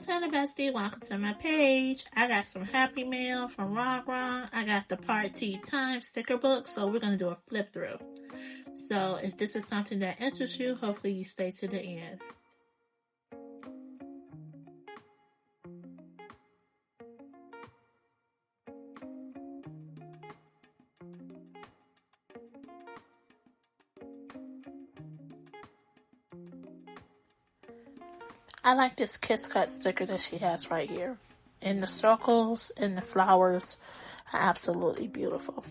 Planner Bestie, welcome to my page. I got some Happy Mail from Rong Rong. I got the Part T Time sticker book, so we're going to do a flip through. So if this is something that interests you, hopefully you stay to the end. I like this Kiss Cut sticker that she has right here. And the circles and the flowers are absolutely beautiful.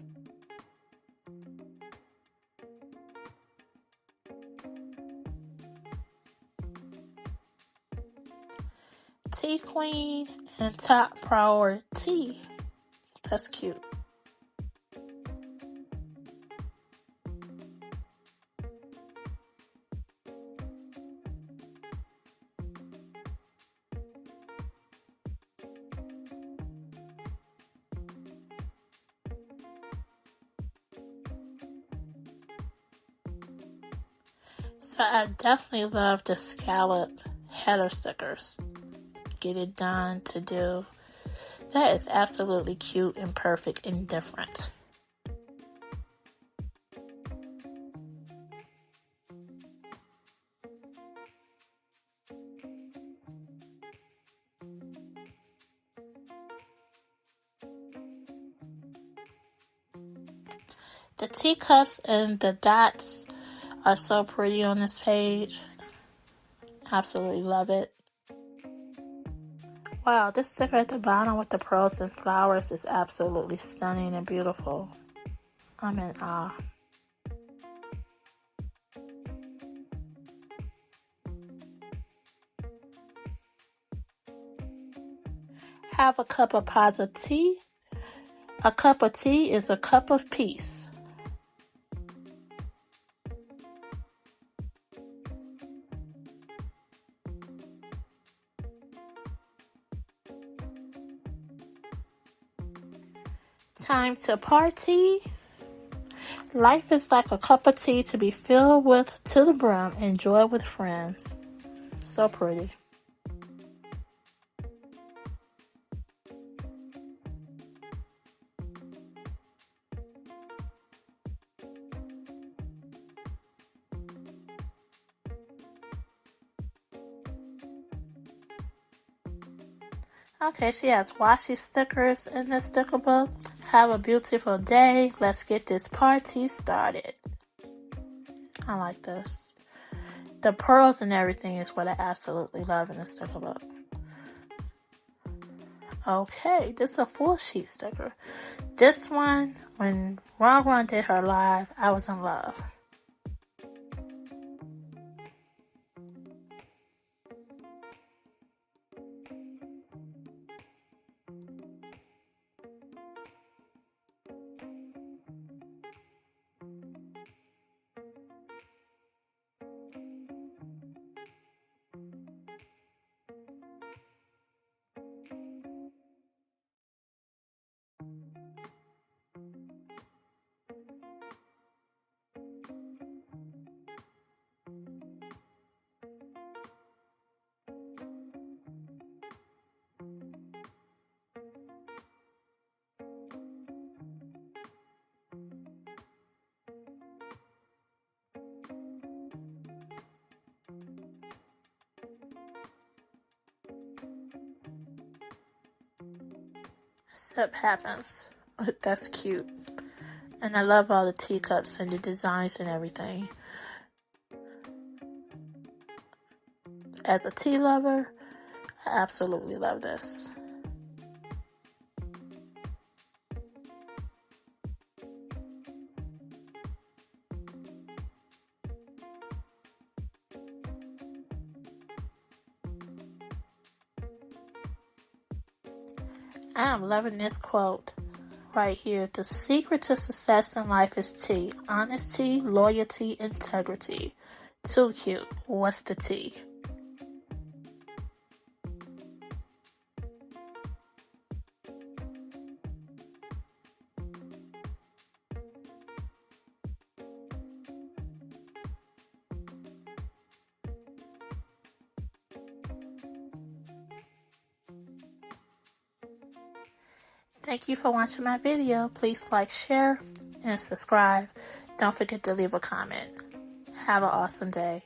Tea Queen and Top Priority. That's cute. So I definitely love the scallop header stickers. Get it done to do. That is absolutely cute and perfect and different. The teacups and the dots are so pretty on this page. Absolutely love it. Wow, this sticker at the bottom with the pearls and flowers is absolutely stunning and beautiful. I'm in awe. Have a cup of positive tea. A cup of tea is a cup of peace. Time to party. Life is like a cup of tea to be filled with to the brim. Enjoy with friends. So pretty. Okay, she has washi stickers in this sticker book. Have a beautiful day. Let's get this party started. I like this. The pearls and everything is what I absolutely love in the sticker book. Okay, this is a full sheet sticker. This one, when Rong Rong did her live, I was in love. Stuff happens. That's cute. And I love all the teacups and the designs and everything. As a tea lover, I absolutely love this. I am loving this quote right here. The secret to success in life is tea. Honesty, loyalty, integrity. Too cute. What's the tea? Thank you for watching my video. Please like, share, and subscribe. Don't forget to leave a comment. Have an awesome day.